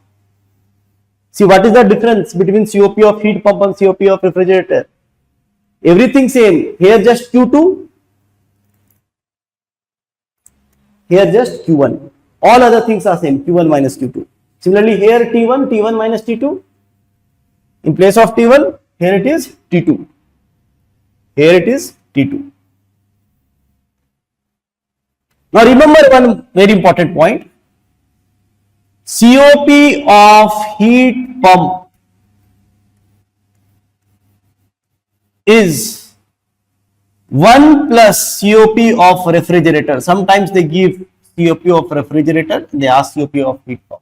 See, what is the difference between COP of heat pump and COP of refrigerator? Everything same. Here just Q2. Here just Q1. All other things are same. Q1 minus Q2. Similarly, here T1, T1 minus T2. In place of T1, here it is T2. Here it is T2. Now remember one very important point. COP of heat pump is 1 plus COP of refrigerator. Sometimes they give COP of refrigerator, they ask COP of heat pump.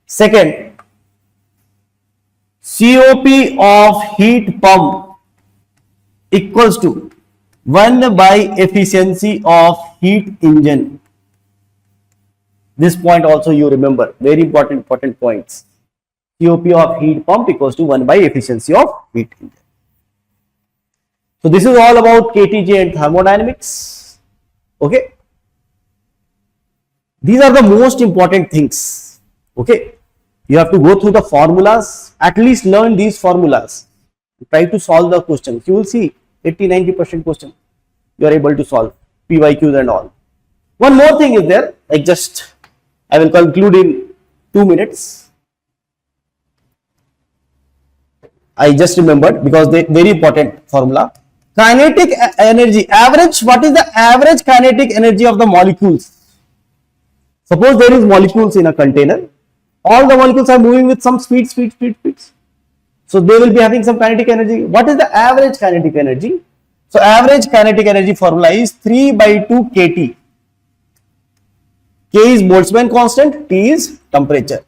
Second, COP of heat pump equals to 1 by efficiency of heat engine. This point also you remember, very important points. COP of heat pump equals to 1 by efficiency of heat engine. So this is all about KTG and thermodynamics. Okay. These are the most important things. Okay. You have to go through the formulas, at least learn these formulas. Try to solve the questions. You will see 80-90% question you are able to solve, PYQs and all. One more thing is there, like just I will conclude in 2 minutes. I just remembered because they very important formula. Kinetic energy, average, what is the average kinetic energy of the molecules? Suppose there is molecules in a container. All the molecules are moving with some speed. So they will be having some kinetic energy. What is the average kinetic energy? So average kinetic energy formula is 3 by 2 kT. K is Boltzmann constant, T is temperature.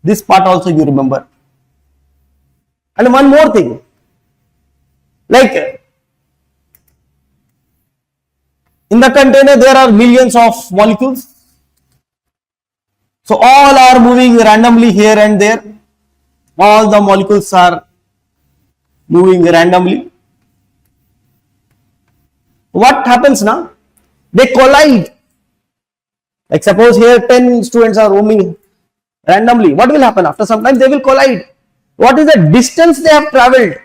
This part also you remember. And one more thing, like in the container there are millions of molecules. So all are moving randomly here and there. All the molecules are moving randomly. What happens now? They collide. Like suppose here 10 students are roaming randomly. What will happen? After some time they will collide. What is the distance they have traveled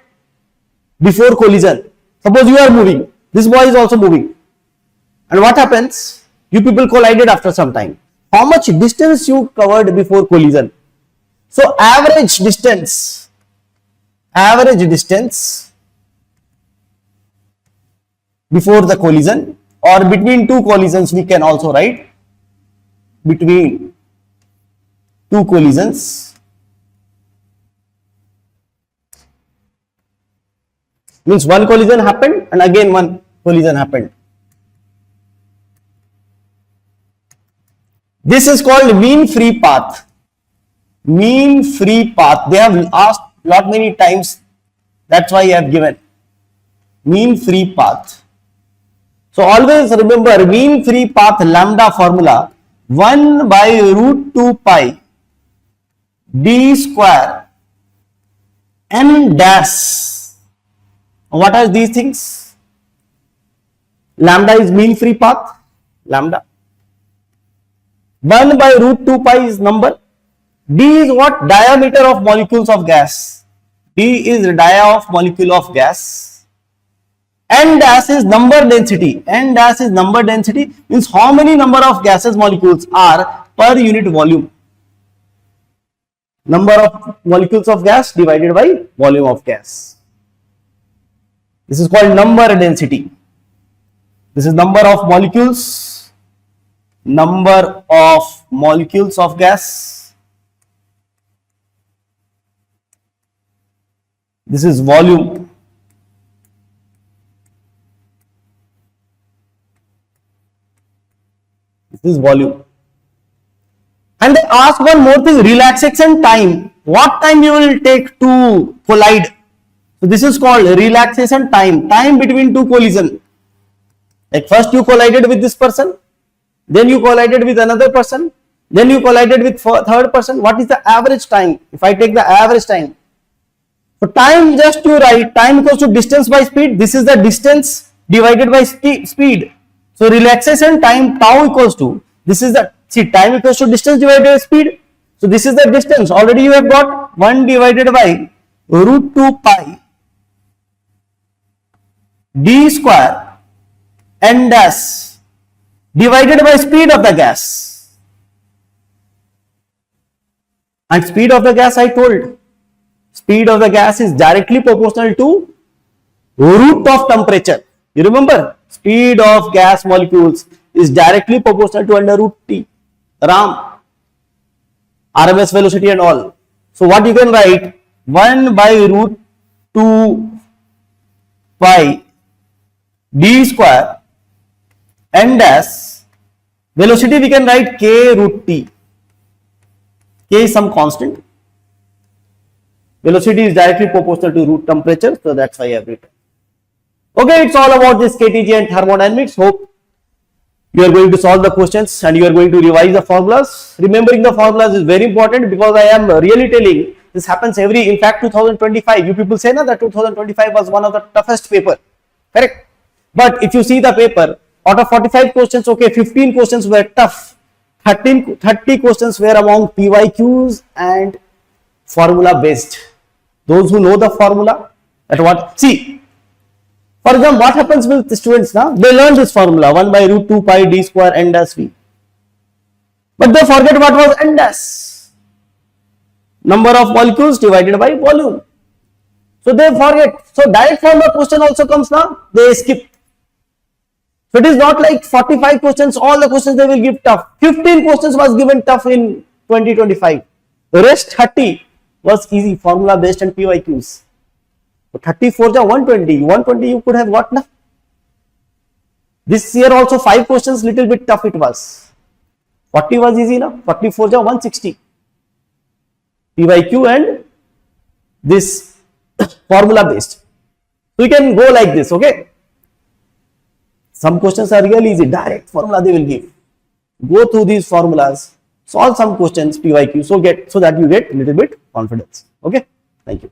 before collision? Suppose you are moving. This boy is also moving. And what happens? You people collided after some time. How much distance you covered before collision? So average distance before the collision or between two collisions, we can also write between two collisions means one collision happened and again one collision happened. This is called mean free path. Mean free path. They have asked lot many times. That's why I have given mean free path. So always remember mean free path lambda formula 1 by root 2 pi d square n dash. What are these things? Lambda is mean free path. Lambda. 1 by root 2 pi is number. D is what? Diameter of molecules of gas. D is dia of molecule of gas. N dash is number density. N dash is number density means how many number of gases molecules are per unit volume. Number of molecules of gas divided by volume of gas. This is called number density. This is number of molecules. Number of molecules of gas. This is volume. This is volume. And they ask one more thing, relaxation time. What time you will take to collide? So this is called relaxation time. Time between two collision. Like first you collided with this person. Then you collided with another person. Then you collided with third person. What is the average time? If I take the average time. So time just to write time equals to distance by speed. This is the distance divided by speed. So relaxation time tau equals to, this is the, see time equals to distance divided by speed. So this is the distance. Already you have got 1 divided by root 2 pi d square n dash divided by speed of the gas. And speed of the gas I told. Speed of the gas is directly proportional to root of temperature. You remember? Speed of gas molecules is directly proportional to under root T. RAM. RMS velocity and all. So what you can write? 1 by root 2 pi d square n dash, velocity we can write k root t. K is some constant. Velocity is directly proportional to root temperature, so that's why I have written. Okay, it's all about this KTG and thermodynamics. Hope you are going to solve the questions and you are going to revise the formulas. Remembering the formulas is very important because I am really telling this happens in fact 2025. You people say na that 2025 was one of the toughest paper. Correct? But if you see the paper, out of 45 questions, okay, 15 questions were tough. 30 questions were among PYQs and formula based. Those who know the formula, at what, see, for example, what happens with the students now? They learn this formula 1 by root 2 pi d square n dash v. But they forget what was N dash. Number of molecules divided by volume. So they forget. So direct formula question also comes now. They skip. So it is not like 45 questions, all the questions they will give tough. 15 questions was given tough in 2025. The rest 30 was easy, formula based and PYQs. So 34 is 120. 120 you could have got now. This year also 5 questions little bit tough it was. 40 was easy now. 44 is 160. PYQ and this formula based. So you can go like this, okay? Some questions are really easy, direct formula they will give. Go through these formulas, solve some questions, PYQ, so that you get a little bit confidence. Okay, thank you.